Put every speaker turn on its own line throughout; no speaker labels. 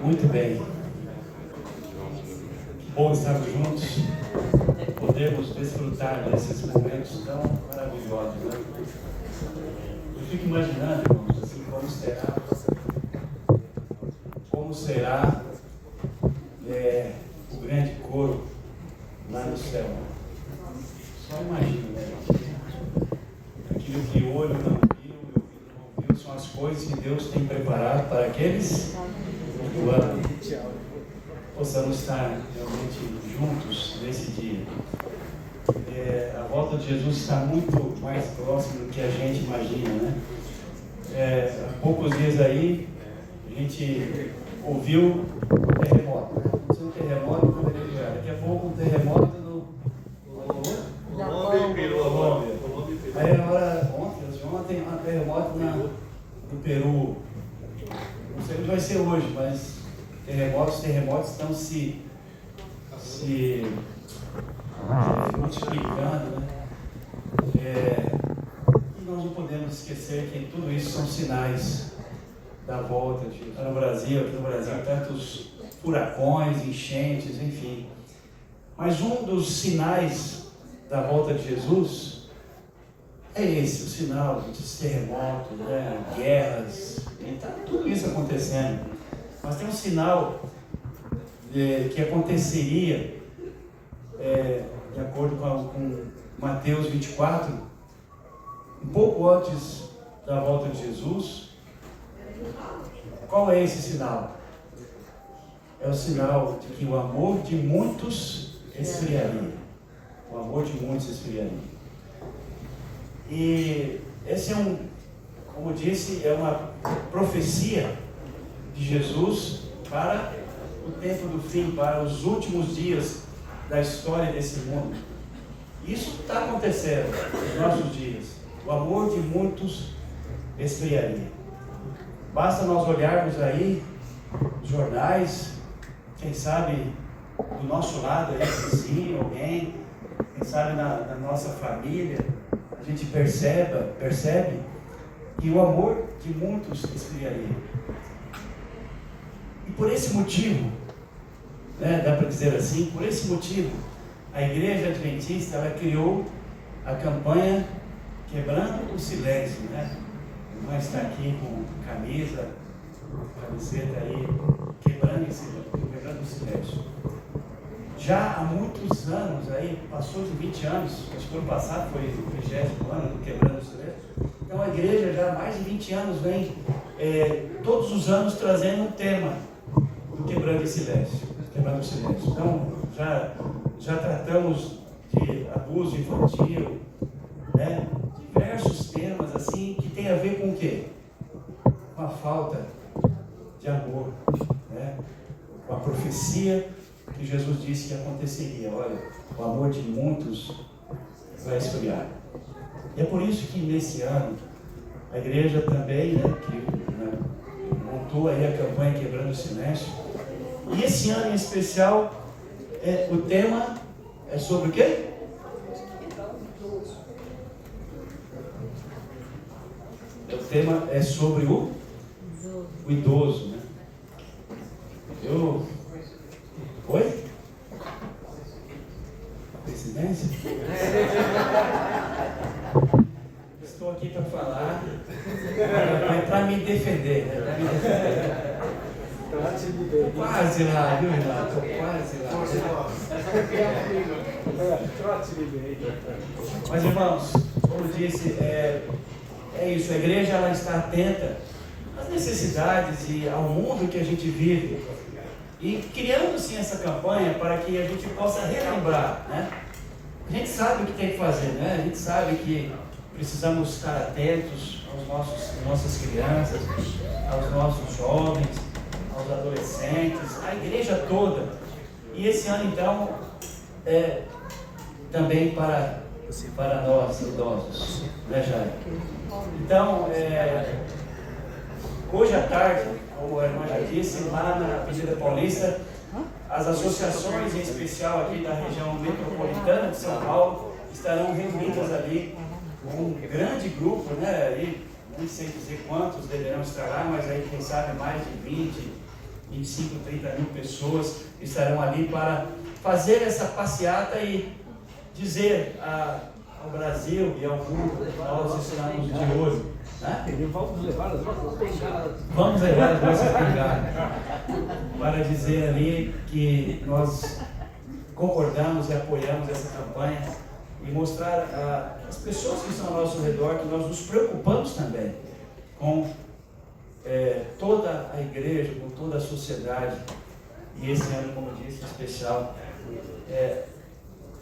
Muito bem. Bom estarmos juntos, podemos desfrutar desses momentos tão maravilhosos, né? Eu fico imaginando, irmãos, assim, como será o grande coro lá no céu. Só imagino, né? Aquilo que o olho não viu, o ouvido não ouviu, são as coisas que Deus tem preparado para aqueles que o amam. Possamos estar realmente juntos nesse dia. A volta de Jesus está muito mais próxima do que a gente imagina, né? Há poucos dias aí, a gente ouviu um terremoto. Um terremoto no Venezuela. Daqui a pouco um terremoto no Colômbia. Aí agora, ontem um terremoto no Peru. Não sei o que vai ser hoje, mas terremotos estão se multiplicando, né? E nós não podemos esquecer que tudo isso são sinais da volta no Brasil, aqui no Brasil, tantos furacões, enchentes, enfim. Mas um dos sinais da volta de Jesus é esse, o sinal dos terremotos, né? Guerras, e tá tudo isso acontecendo. Mas tem um sinal que aconteceria, de acordo com Mateus 24, um pouco antes da volta de Jesus. Qual é esse sinal? É o sinal de que o amor de muitos esfriaria. O amor de muitos esfriaria. E esse como eu disse, é uma profecia de Jesus para o tempo do fim, para os últimos dias da história desse mundo. Isso está acontecendo nos nossos dias. O amor de muitos esfriaria. Basta nós olharmos aí os jornais, quem sabe do nosso lado aí, vizinho, alguém, quem sabe na nossa família, a gente percebe que o amor de muitos esfriaria. E por esse motivo, né, dá para dizer assim, por esse motivo, a Igreja Adventista ela criou a campanha Quebrando o Silêncio, né? A irmã está aqui com camiseta aí, quebrando o silêncio. Já há muitos anos aí, passou de 20 anos, acho que ano passado foi o 20º ano do Quebrando o Silêncio. Então a igreja já há mais de 20 anos vem todos os anos trazendo um tema do Quebrando o Silêncio. Então já tratamos de abuso infantil, né? Diversos temas assim que tem a ver com o quê? Com a falta de amor, né? Com a profecia que Jesus disse que aconteceria. Olha, o amor de muitos vai esfriar. E é por isso que nesse ano a igreja também, montou aí a campanha Quebrando o Silêncio. E esse ano em especial, o tema é sobre o quê? O tema é sobre o idoso, né? Oi? Coincidência? Estou aqui para falar, para me defender, né? Quase lá, viu, Renato? Quase lá. Mas, irmãos, como disse, é isso, a igreja ela está atenta às necessidades e ao mundo que a gente vive. E criando sim essa campanha para que a gente possa relembrar, né? A gente sabe o que tem que fazer, né? A gente sabe que precisamos estar atentos às nossas crianças, aos nossos jovens, aos adolescentes, à igreja toda. E esse ano então também para nós idosos, né, Jair? Então, hoje à tarde, como a irmã já disse, lá na Avenida Paulista, as associações, em especial aqui da região metropolitana de São Paulo, estarão reunidas ali com um grande grupo, né? E nem sei dizer quantos deverão estar lá, mas aí quem sabe mais de 20, 25, 30 mil pessoas estarão ali para fazer essa passeata e dizer ao Brasil e ao mundo que nós estamos de olho. Né?
Vamos levar as nossas bengalas.
Vamos levar as nossas bengalas para dizer ali que nós concordamos e apoiamos essa campanha e mostrar às pessoas que estão ao nosso redor que nós nos preocupamos também com toda a igreja, com toda a sociedade. E esse ano, como eu disse, em especial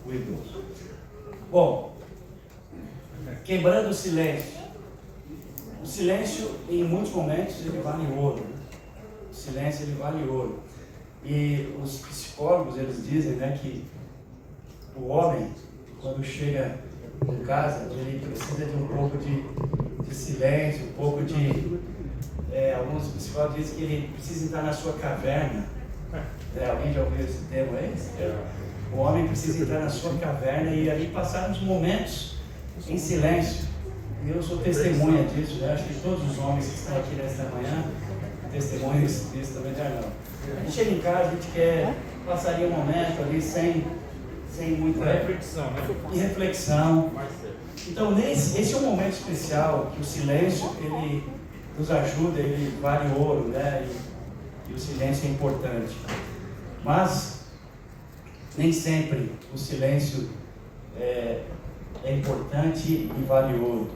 o idoso. Bom, quebrando o silêncio. O silêncio, em muitos momentos, ele vale ouro. Né? O silêncio, ele vale ouro. E os psicólogos, eles dizem, né, que o homem, quando chega em casa, ele precisa de um pouco de silêncio, um pouco de... alguns psicólogos dizem que ele precisa entrar na sua caverna. Alguém já ouviu esse termo aí? O homem precisa entrar na sua caverna e ali passar uns momentos em silêncio. E eu sou testemunha disso, né? Acho que todos os homens que estão aqui nesta manhã, testemunhas disso também já não. A gente chega em casa, a gente quer passar um momento ali sem muita
reflexão, né?
reflexão. Então, esse é um momento especial que o silêncio, ele nos ajuda, ele vale ouro, né? E o silêncio é importante. Mas, nem sempre o silêncio é importante e vale ouro.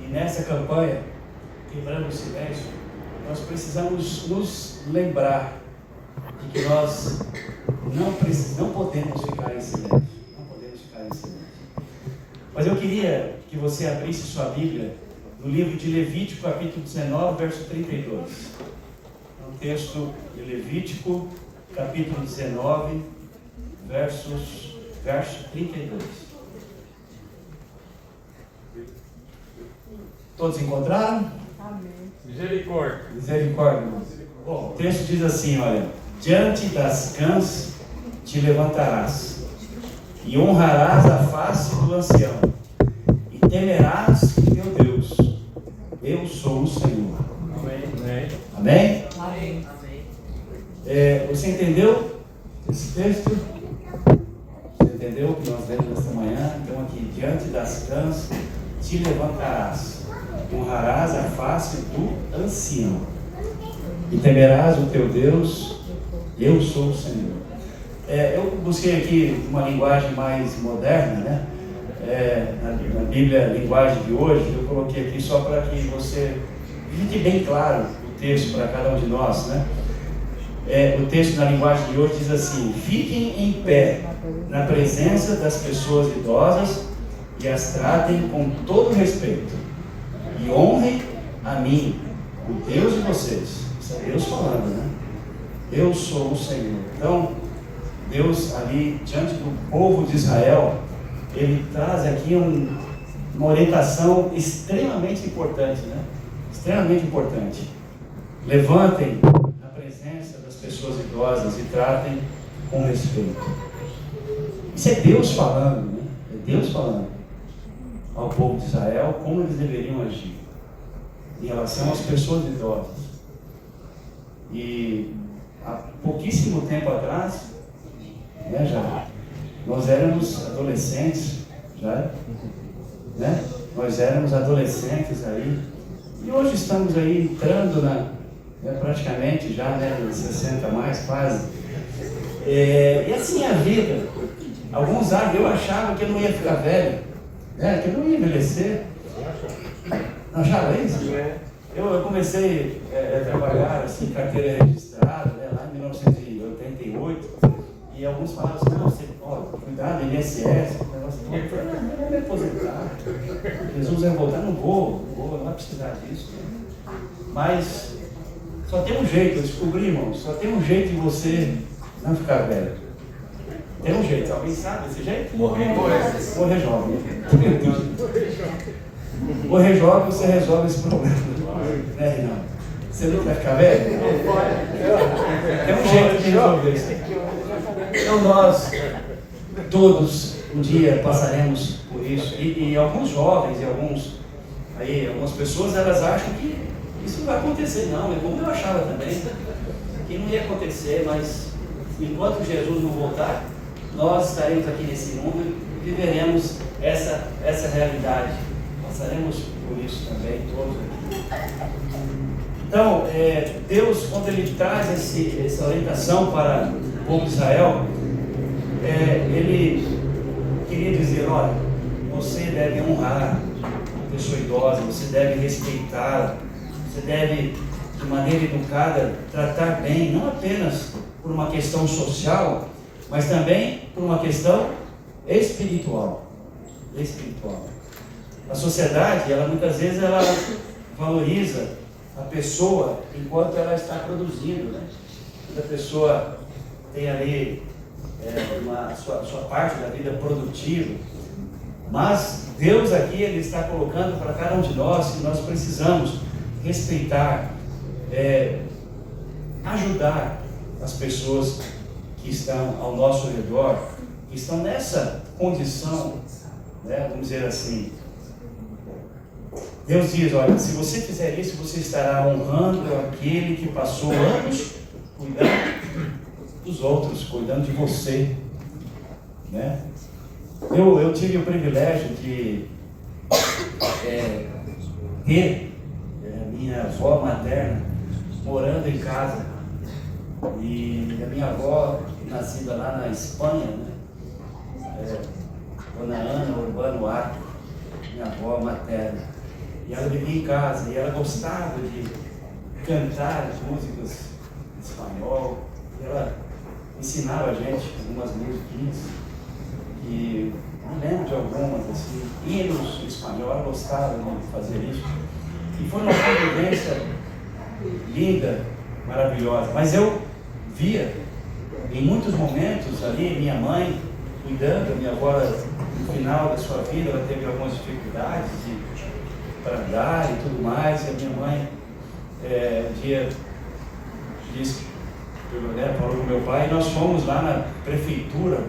E nessa campanha, Quebrando o Silêncio, nós precisamos nos lembrar de que nós não podemos ficar em silêncio. Não podemos ficar em silêncio. Mas eu queria que você abrisse sua Bíblia no livro de Levítico, capítulo 19, verso 32. É um texto de Levítico, capítulo 19, verso 32. Todos encontraram?
Amém. Misericórdia.
Misericórdia. Bom, o texto diz assim, olha: diante das cãs te levantarás, e honrarás a face do ancião, e temerás teu Deus. Eu sou o Senhor.
Amém.
Amém?
Amém.
Você entendeu esse texto? Você entendeu o que nós lemos nesta manhã? Então aqui, diante das cãs te levantarás, honrarás a face do ancião, e temerás o teu Deus. Eu sou o Senhor. Eu busquei aqui uma linguagem mais moderna, né? Na Bíblia, linguagem de hoje, eu coloquei aqui só para que você fique bem claro o texto para cada um de nós, né? O texto na linguagem de hoje diz assim: fiquem em pé na presença das pessoas idosas e as tratem com todo respeito, e honrem a mim, o Deus de vocês. Isso é Deus falando, né? Eu sou o Senhor. Então, Deus ali, diante do povo de Israel, ele traz aqui uma orientação extremamente importante, né? Extremamente importante. Levantem na presença das pessoas idosas e tratem com respeito. Isso é Deus falando, né? É Deus falando ao povo de Israel como eles deveriam agir em relação às pessoas idosas. E há pouquíssimo tempo atrás, né, nós éramos adolescentes, né? Nós éramos adolescentes aí, e hoje estamos aí entrando praticamente já, né, nos 60 mais, quase. E assim é a vida. Alguns anos eu achava que eu não ia ficar velho, né, que eu não ia envelhecer. Não achava isso? Eu comecei a trabalhar assim, carteira registrada, né, lá em 1988, e alguns falavam assim: não, você pode, cuidado, INSS, negócio de... Eu falei: não, eu vou me aposentar, Jesus vai voltar, não vai precisar disso. Mas só tem um jeito, eu descobri, irmão, só tem um jeito de você não ficar velho. Tem um jeito, alguém sabe esse jeito? Morrer jovem. Morrer jovem, você resolve esse problema. Né, Reinaldo? Você não vai ficar velho? Tem um jeito de resolver isso. Então nós, todos, um dia passaremos por isso. E alguns jovens e algumas pessoas, elas acham que
isso não vai acontecer não, é como eu achava também, que não ia acontecer, mas enquanto Jesus não voltar, nós estaremos aqui nesse mundo e viveremos essa realidade. Passaremos por isso também, todos aqui. Então, Deus, quando Ele traz essa orientação para o povo de Israel, Ele queria dizer, olha, você deve honrar a pessoa idosa, você deve respeitá-la, você deve, de maneira educada, tratar bem, não apenas por uma questão social, mas também por uma questão espiritual. A sociedade, muitas vezes, ela valoriza a pessoa enquanto ela está produzindo, né? Quando a pessoa tem ali sua parte da vida produtiva, mas Deus aqui, Ele está colocando para cada um de nós que nós precisamos respeitar, ajudar as pessoas que estão ao nosso redor, que estão nessa condição, né, vamos dizer assim. Deus diz, olha, se você fizer isso, você estará honrando aquele que passou anos cuidando dos outros, cuidando de você, né? Eu tive o privilégio de ter minha avó materna morando em casa, e a minha avó, nascida lá na Espanha, né? Dona Ana Urbano Arco, minha avó materna, e ela vivia em casa, e ela gostava de cantar as músicas em espanhol, e ela ensinava a gente algumas musiquinhas, e não lembro de algumas, assim, hinos em espanhol, ela gostava de fazer isso, e foi uma convivência linda, maravilhosa, mas eu via, em muitos momentos ali, minha mãe cuidando, minha avó, no final da sua vida, ela teve algumas dificuldades para andar e tudo mais, e a minha mãe, um dia, disse, falou com meu pai, e nós fomos lá na prefeitura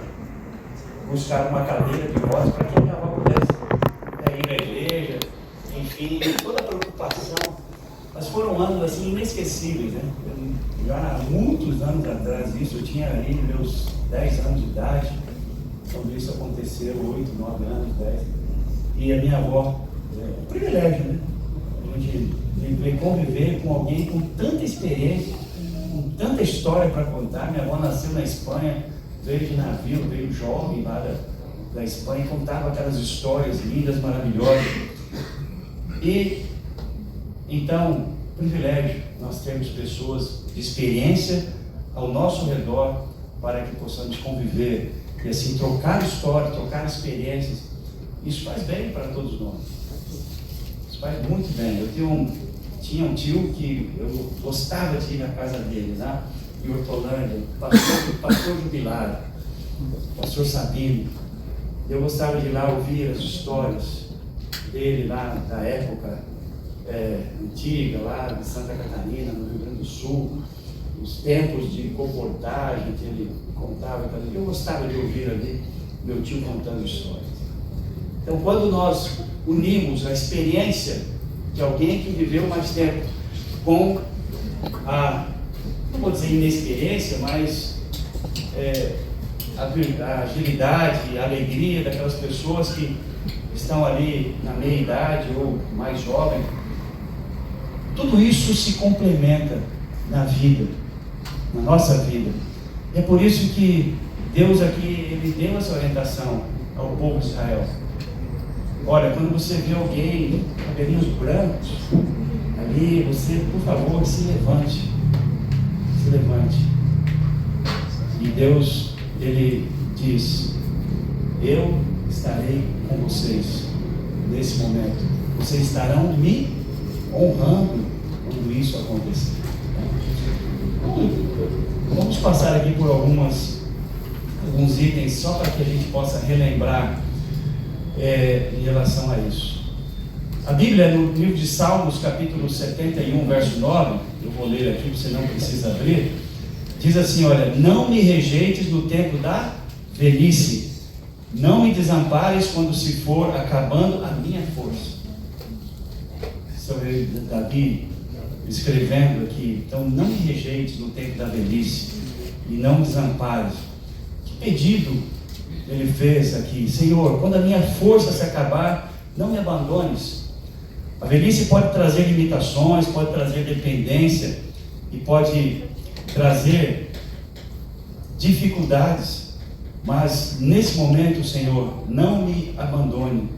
buscar uma cadeira de rodas para que a minha avó pudesse ir na igreja, enfim, toda a preocupação. Mas foram anos assim inesquecíveis, né? Já há muitos anos atrás, isso eu tinha ali meus 10 anos de idade, quando isso aconteceu, 8, 9 anos, 10. E a minha avó, um privilégio, né? A gente veio conviver com alguém com tanta experiência, com tanta história para contar. Minha avó nasceu na Espanha, veio de navio, veio jovem lá da Espanha, contava aquelas histórias lindas, maravilhosas. E então, privilégio, nós temos pessoas de experiência ao nosso redor para que possamos conviver e assim trocar história, trocar experiências. Isso faz bem para todos nós. Isso faz muito bem. Eu tinha um tio que eu gostava de ir na casa dele, lá em Hortolândia, pastor jubilado, pastor Sabino. Eu gostava de ir lá ouvir as histórias dele lá da época antiga, lá de Santa Catarina, no Rio Grande do Sul, os tempos de comportagem que ele contava. Eu gostava de ouvir ali meu tio contando histórias. Então, quando nós unimos a experiência de alguém que viveu mais tempo com não vou dizer inexperiência, mas a agilidade, a alegria daquelas pessoas que estão ali na meia idade ou mais jovem, tudo isso se complementa na vida, na nossa vida. E é por isso que Deus aqui, Ele deu essa orientação ao povo de Israel. Olha, quando você vê alguém, cabelinhos brancos, ali, você, por favor, se levante. Se levante. E Deus, Ele diz, eu estarei com vocês nesse momento. Vocês estarão me honrando quando isso acontecer. Vamos passar aqui por alguns itens só para que a gente possa relembrar em relação a isso. A Bíblia, no livro de Salmos, capítulo 71, verso 9, eu vou ler aqui, você não precisa abrir, diz assim, olha, não me rejeites no tempo da velhice, não me desampares quando se for acabando a minha força. Sobre Davi,
escrevendo aqui: então não me rejeites no tempo da velhice e não me desampares. Que pedido ele fez aqui: Senhor, quando a minha força se acabar, não me abandones. A velhice pode trazer limitações, pode trazer dependência e pode trazer dificuldades, mas nesse momento, Senhor, não me abandone.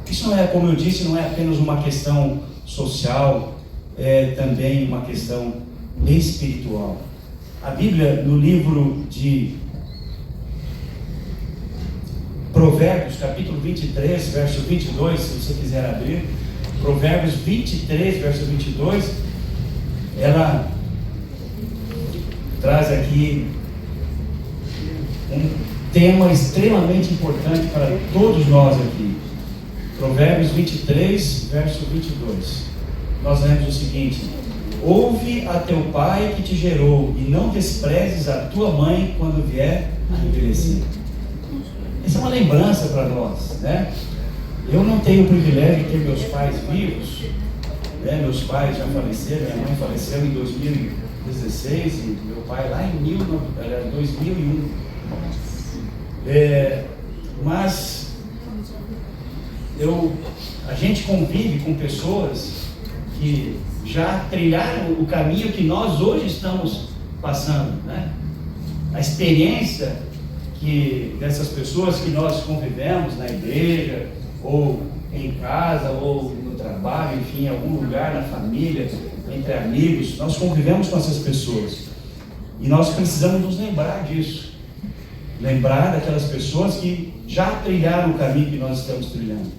Isso não é, como eu disse, não é apenas uma questão social, é também uma questão espiritual. A Bíblia, no livro de Provérbios, capítulo 23, verso 22, se você quiser abrir, Provérbios 23, verso 22, ela traz aqui um tema extremamente importante para todos nós aqui. Provérbios 23, verso 22. Nós lemos o seguinte: ouve a teu pai que te gerou, e não desprezes a tua mãe quando vier a envelhecer. Essa é uma lembrança para nós, né? Eu não tenho o privilégio de ter meus pais vivos, né? Meus pais já faleceram, minha mãe faleceu em 2016 e meu pai lá em 2001. Mas a gente convive com pessoas que já trilharam o caminho que nós hoje estamos passando, né? A experiência dessas pessoas que nós convivemos na igreja, ou em casa, ou no trabalho, enfim, em algum lugar, na família, entre amigos, nós convivemos com essas pessoas. E nós precisamos nos lembrar disso. Lembrar daquelas pessoas que já trilharam o caminho que nós estamos trilhando.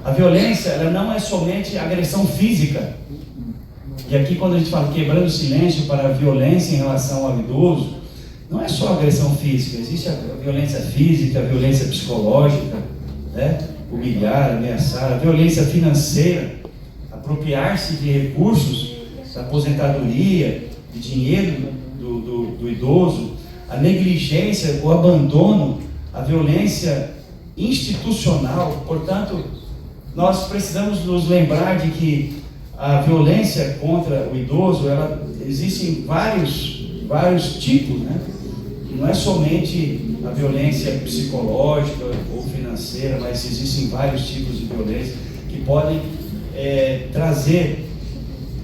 A violência, ela não é somente agressão física. E aqui, quando a gente fala quebrando o silêncio para a violência em relação ao idoso, não é só agressão física, existe a violência física, a violência psicológica, né? Humilhar, ameaçar, a violência financeira, apropriar-se de recursos da aposentadoria, de dinheiro do idoso, a negligência, o abandono, a violência institucional. Portanto, nós precisamos nos lembrar de que a violência contra o idoso, existem vários tipos, né? Não é somente a violência psicológica ou financeira, mas existem vários tipos de violência que podem trazer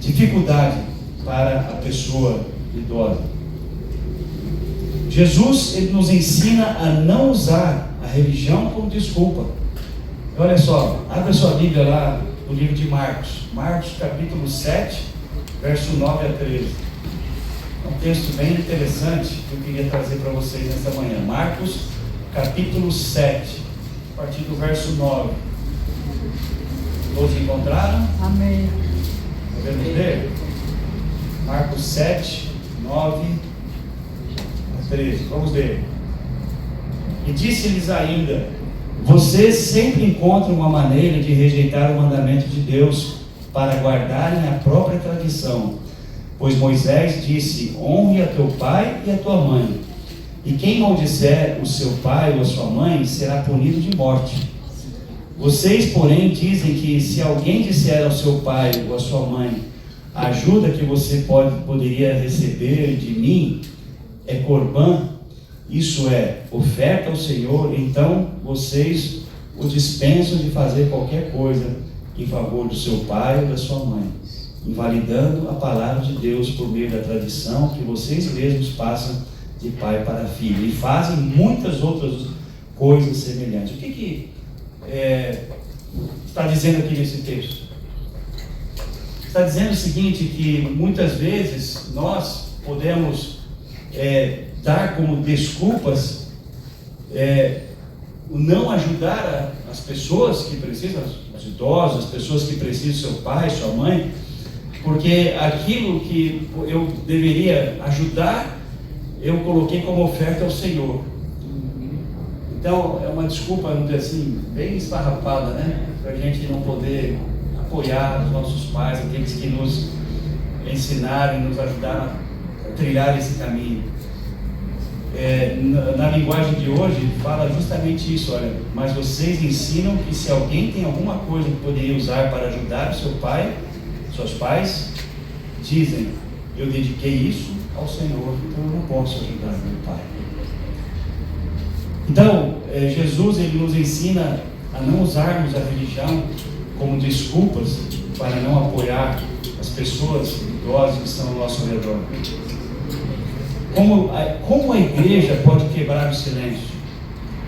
dificuldade para a pessoa idosa. Jesus, ele nos ensina a não usar a religião como desculpa. Olha só, abre a sua Bíblia lá no livro de Marcos, capítulo 7, verso 9 a 13. É um texto bem interessante que eu queria trazer para vocês nesta manhã. Marcos, capítulo 7, a partir do verso 9. Todos encontraram?
Amém.
Podemos ler? Marcos 7, 9 a 13. Vamos ler. E disse-lhes ainda: vocês sempre encontram uma maneira de rejeitar o mandamento de Deus para guardarem a própria tradição. Pois Moisés disse: honre a teu pai e a tua mãe, e quem maldisser o seu pai ou a sua mãe será punido de morte. Vocês, porém, dizem que se alguém disser ao seu pai ou à sua mãe: a ajuda que você poderia receber de mim é corbã, isso é, oferta ao Senhor, então vocês o dispensam de fazer qualquer coisa em favor do seu pai ou da sua mãe, invalidando a palavra de Deus por meio da tradição que vocês mesmos passam de pai para filho, e fazem muitas outras coisas semelhantes. O que está dizendo aqui nesse texto? Está dizendo o seguinte, que muitas vezes nós podemos dar como desculpas o não ajudar as pessoas que precisam, os idosos, as pessoas que precisam do seu pai, sua mãe, porque aquilo que eu deveria ajudar, eu coloquei como oferta ao Senhor. Então, é uma desculpa, vamos dizer assim, bem esfarrapada, né? Para a gente não poder apoiar os nossos pais, aqueles que nos ensinaram e nos ajudaram a trilhar esse caminho. Na linguagem de hoje, fala justamente isso, olha: mas vocês ensinam que se alguém tem alguma coisa que poderia usar para ajudar o seu pai, seus pais, dizem: eu dediquei isso ao Senhor, então eu não posso ajudar meu pai. Então, Jesus ele nos ensina a não usarmos a religião como desculpas para não apoiar as pessoas idosas que estão ao nosso redor. Como a igreja pode quebrar o silêncio?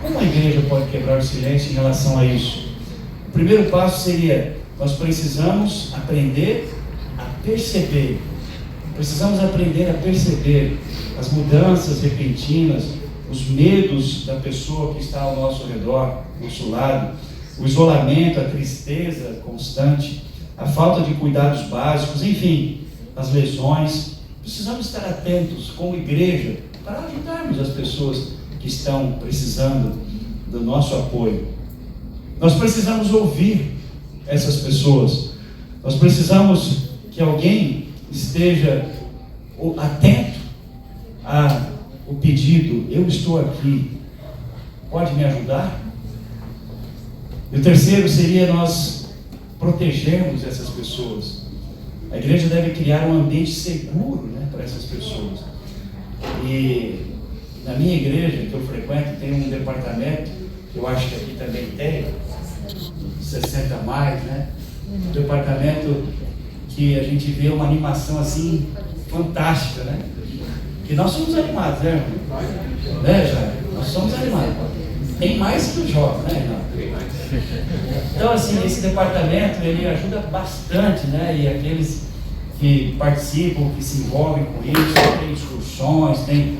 Como a igreja pode quebrar o silêncio em relação a isso? O primeiro passo seria: nós precisamos aprender a perceber. Precisamos aprender a perceber as mudanças repentinas, os medos da pessoa que está ao nosso redor, ao nosso lado, o isolamento, a tristeza constante, a falta de cuidados básicos, enfim, as lesões. Precisamos estar atentos como igreja para ajudarmos as pessoas que estão precisando do nosso apoio. Nós precisamos ouvir essas pessoas. Nós precisamos que alguém esteja atento ao pedido: eu estou aqui, pode me ajudar? E o terceiro seria nós protegermos essas pessoas. A igreja deve criar um ambiente seguro, né, para essas pessoas. E na minha igreja que eu frequento tem um departamento, que eu acho que aqui também tem, 60 mais, né? Um departamento que a gente vê uma animação assim fantástica, né? Que nós somos animados, né, irmão? Né, Jair? Nós somos animados. Tem mais que o jovem, né, irmão? Então, assim, esse departamento ele ajuda bastante, né? E aqueles que participam, que se envolvem com isso, tem excursões, tem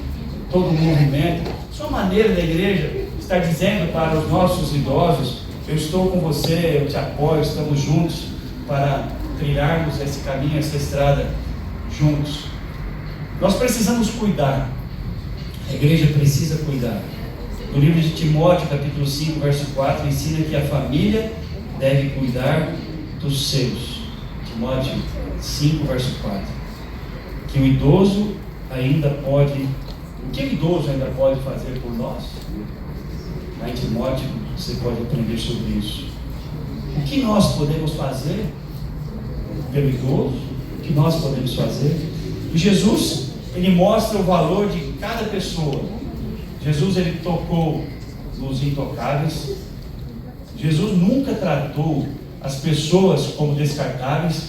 todo o movimento. Sua maneira da igreja estar dizendo para os nossos idosos: eu estou com você, eu te apoio, estamos juntos para trilharmos esse caminho, essa estrada juntos. Nós precisamos cuidar. A igreja precisa cuidar. No livro de Timóteo, capítulo 5, verso 4, ensina que a família deve cuidar dos seus. Timóteo 5, verso 4. Que o idoso ainda pode... O que o idoso ainda pode fazer por nós? Lá em Timóteo você pode aprender sobre isso. O que nós podemos fazer pelo idoso? O que nós podemos fazer? E Jesus, ele mostra o valor de cada pessoa. Jesus, ele tocou nos intocáveis. Jesus nunca tratou as pessoas como descartáveis.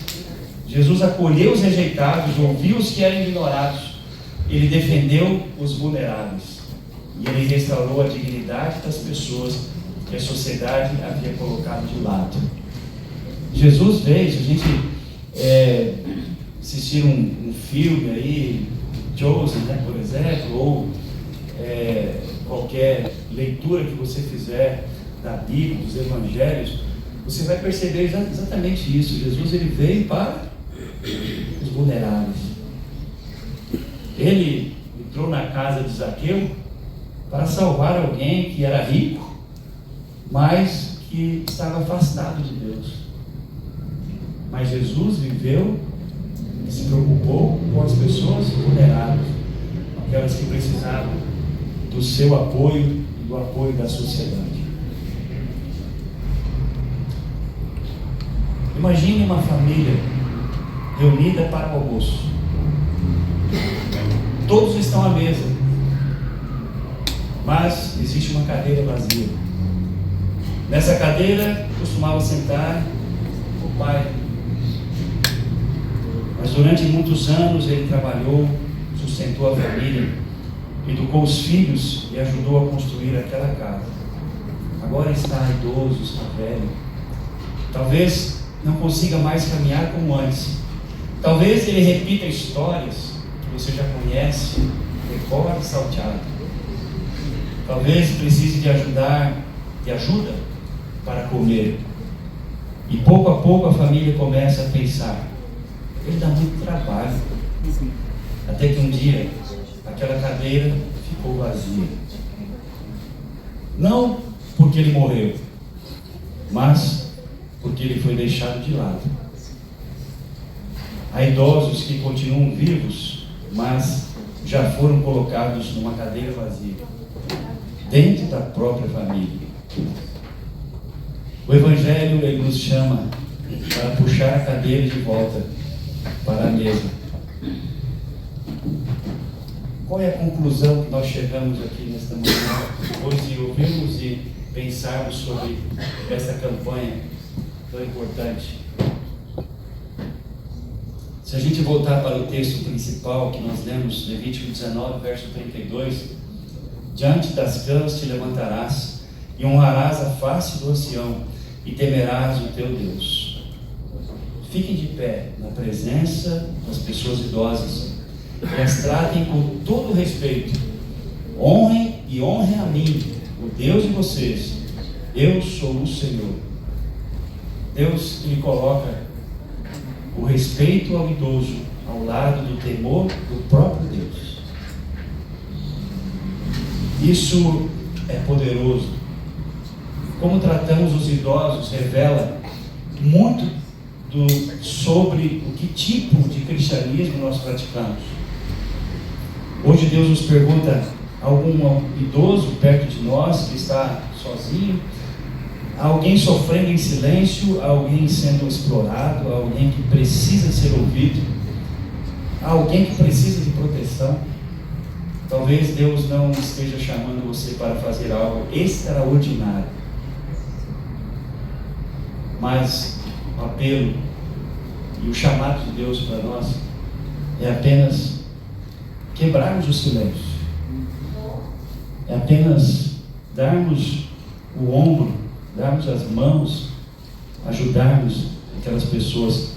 Jesus acolheu os rejeitados, ouviu os que eram ignorados. Ele defendeu os vulneráveis. E ele restaurou a dignidade das pessoas que a sociedade havia colocado de lado. Jesus veio, se a gente assistir um filme aí, Chosen, né, por exemplo, ou qualquer leitura que você fizer da Bíblia, dos Evangelhos, você vai perceber exatamente isso. Jesus, ele veio para os vulneráveis. Ele entrou na casa de Zaqueu para salvar alguém que era rico, mas que estava afastado de Deus. Mas Jesus viveu e se preocupou com as pessoas vulneráveis, aquelas que precisavam do seu apoio e do apoio da sociedade. Imagine uma família reunida para o almoço. Todos estão à mesa, mas existe uma cadeira vazia. Nessa cadeira costumava sentar o pai. Mas durante muitos anos ele trabalhou, sustentou a família, educou os filhos e ajudou a construir aquela casa. Agora está idoso, está velho. Talvez não consiga mais caminhar como antes. Talvez ele repita histórias que você já conhece, recorde salteado. Talvez precise de ajuda para comer. E pouco a pouco a família começa a pensar: ele dá muito trabalho. Até que um dia aquela cadeira ficou vazia. Não porque ele morreu, mas porque ele foi deixado de lado. Há idosos que continuam vivos, mas já foram colocados numa cadeira vazia, dentro da própria família. O Evangelho, ele nos chama para puxar a cadeira de volta para a mesa. Qual é a conclusão que nós chegamos aqui nesta manhã, depois de ouvirmos e pensarmos sobre essa campanha tão importante? Se a gente voltar para o texto principal que nós lemos, Levítico 19, verso 32, diante das cãs te levantarás e honrarás a face do ancião e temerás o teu Deus. Fiquem de pé na presença das pessoas idosas e as tratem com todo respeito. Honrem e honrem a mim, o Deus de vocês. Eu sou o Senhor. Deus, Ele coloca o respeito ao idoso ao lado do temor do próprio Deus. Isso é poderoso. Como tratamos os idosos revela muito sobre o que tipo de cristianismo nós praticamos. Hoje Deus nos pergunta: algum idoso perto de nós que está sozinho? Alguém sofrendo em silêncio? Alguém sendo explorado? Alguém que precisa ser ouvido? Alguém que precisa de proteção? Talvez Deus não esteja chamando você para fazer algo extraordinário, mas o apelo e o chamado de Deus para nós é apenas quebrarmos o silêncio, é apenas darmos o ombro, darmos as mãos, ajudarmos aquelas pessoas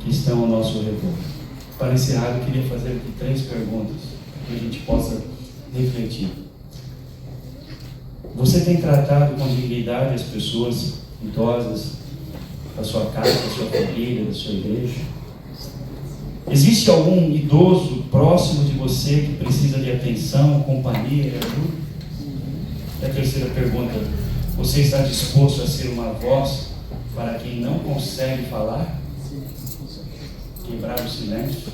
que estão ao nosso redor. Para encerrar, eu queria fazer aqui 3 perguntas para que a gente possa refletir. Você tem tratado com dignidade as pessoas idosas da sua casa, da sua família, da sua igreja? Existe algum idoso próximo de você que precisa de atenção, companhia e ajuda? E a terceira pergunta: você está disposto a ser uma voz para quem não consegue falar? Quebrar o silêncio?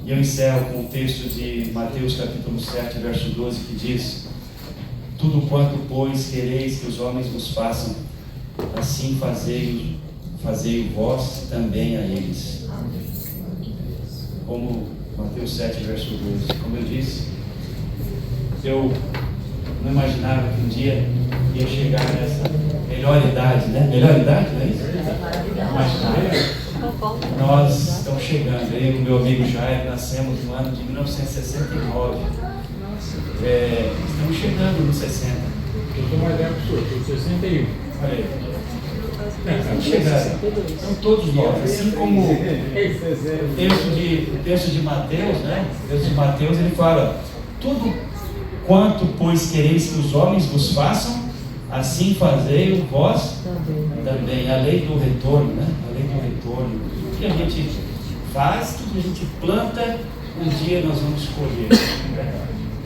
E eu encerro com o texto de Mateus capítulo 7, verso 12, que diz: tudo quanto, pois, quereis que os homens vos façam, assim fazei vós também a eles. Como Mateus 7, verso 12. Como eu disse, eu não imaginava que um dia ia chegar nessa melhor idade, né? Melhor idade, não é isso? Não imaginava. Nós estamos chegando. Eu e o meu amigo Jair nascemos no ano de 1969. Estamos chegando nos 60.
Eu estou mais velho que o senhor, estou 61.
Olha aí. Estamos chegando. Então todos nós, assim como o texto de Mateus, né? O texto de Mateus, ele fala: tudo quanto, pois, quereis que os homens vos façam, assim fazei vós também. A lei do retorno, né? A lei do retorno. Tudo que a gente faz, tudo que a gente planta, um dia nós vamos colher.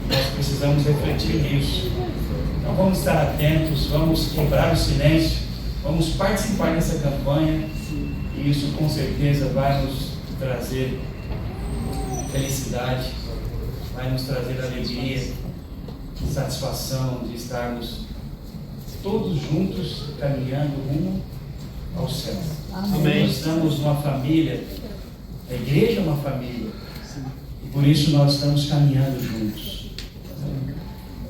Nós precisamos refletir nisso. Então vamos estar atentos, vamos quebrar o silêncio, vamos participar dessa campanha, e isso com certeza vai nos trazer felicidade, vai nos trazer alegria, satisfação de estarmos todos juntos caminhando rumo ao céu. Amém. Nós estamos numa família, a igreja é uma família, e por isso nós estamos caminhando juntos.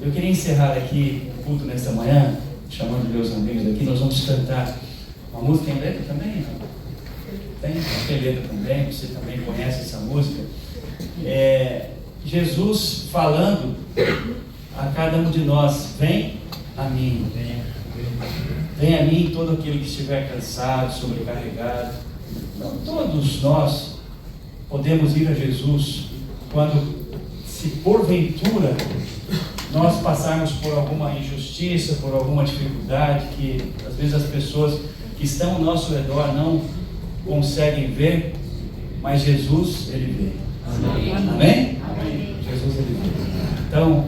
Eu queria encerrar aqui o culto nesta manhã, chamando meus amigos aqui. Nós vamos cantar uma música em letra também, não? Tem letra também, você também conhece essa música. Jesus falando a cada um de nós: vem a mim. Vem a mim todo aquele que estiver cansado, sobrecarregado. Então, todos nós podemos ir a Jesus quando, se porventura nós passarmos por alguma injustiça, por alguma dificuldade que às vezes as pessoas que estão ao nosso redor não conseguem ver, mas Jesus, Ele vê. Amém? Amém? Jesus, Ele vê. Então,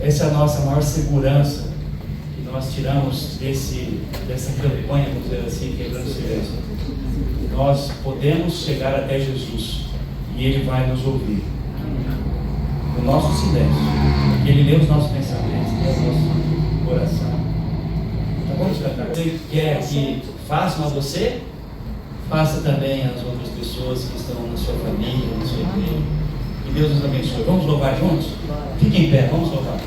essa é a nossa maior segurança que nós tiramos dessa campanha, vamos dizer assim, quebrando o silêncio. Nós podemos chegar até Jesus e Ele vai nos ouvir. O nosso silêncio, porque Ele lê os nossos pensamentos, lê o nosso coração. Então vamos cantar. Você quer que façam a você? faça também as outras pessoas que estão na sua família, na sua igreja. Que Deus nos abençoe. Vamos louvar juntos? Fiquem em pé, vamos louvar.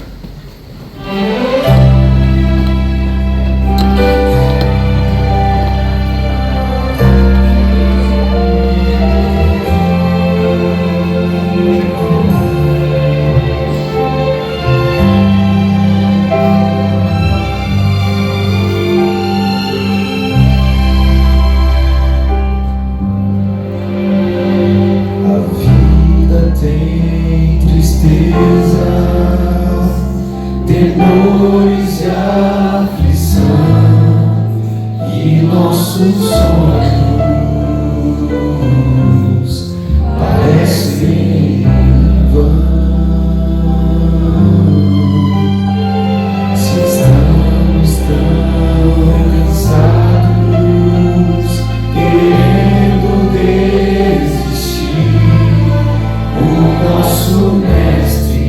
Temores e aflição, e nossos sonhos parecem vãos. Se estamos tão cansados, querendo desistir, o nosso Mestre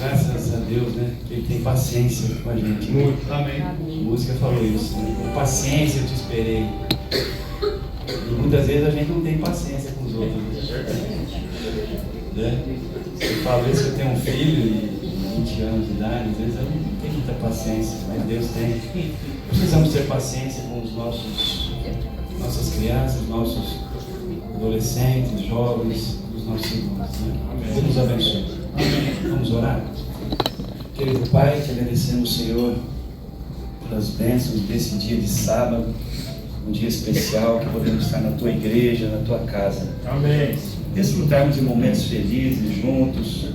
graças a Deus, né? Que Ele tem paciência com a gente.
Muito, amém.
A música falou isso, né? Com paciência eu te esperei. E muitas vezes a gente não tem paciência com os outros. Né? Você fala isso, eu tenho um filho e 20 anos de idade, às vezes eu não tenho muita paciência, mas Deus tem. Precisamos ter paciência com os nossas crianças, nossos adolescentes, jovens, os nossos irmãos. Né? Deus nos abençoe. Vamos orar? Querido Pai, te agradecemos, Senhor, pelas bênçãos desse dia de sábado, um dia especial que podemos estar na Tua igreja, na Tua casa.
Amém.
Desfrutarmos de momentos felizes juntos,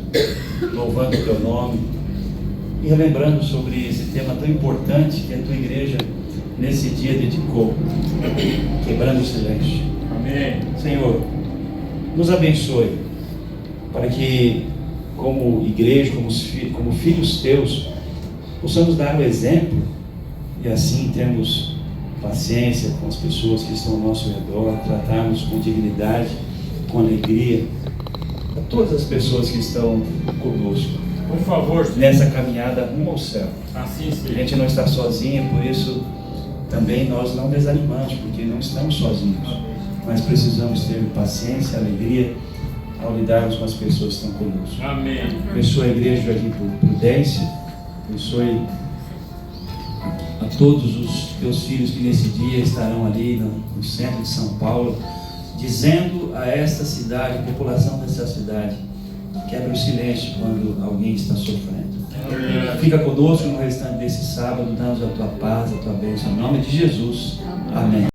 louvando o Teu nome e relembrando sobre esse tema tão importante que a Tua igreja nesse dia dedicou, quebrando o silêncio.
Amém.
Senhor, nos abençoe para que, como igreja, como filhos Teus, possamos dar o exemplo e assim termos paciência com as pessoas que estão ao nosso redor, tratarmos com dignidade, com alegria a todas as pessoas que estão conosco
Por favor, Senhor.
nessa caminhada rumo ao céu.
Assim
A
seja.
gente não está sozinho, por isso também nós não desanimamos, porque não estamos sozinhos, mas precisamos ter paciência, alegria ao lidarmos com as pessoas que estão conosco.
Amém.
Abençoe a igreja de Jardim Prudência, abençoe a todos os teus filhos que nesse dia estarão ali no centro de São Paulo, dizendo a esta cidade, a população dessa cidade, quebra o silêncio quando alguém está sofrendo. Fica conosco no restante desse sábado, dá-nos a tua paz, a tua bênção, em nome de Jesus. Amém.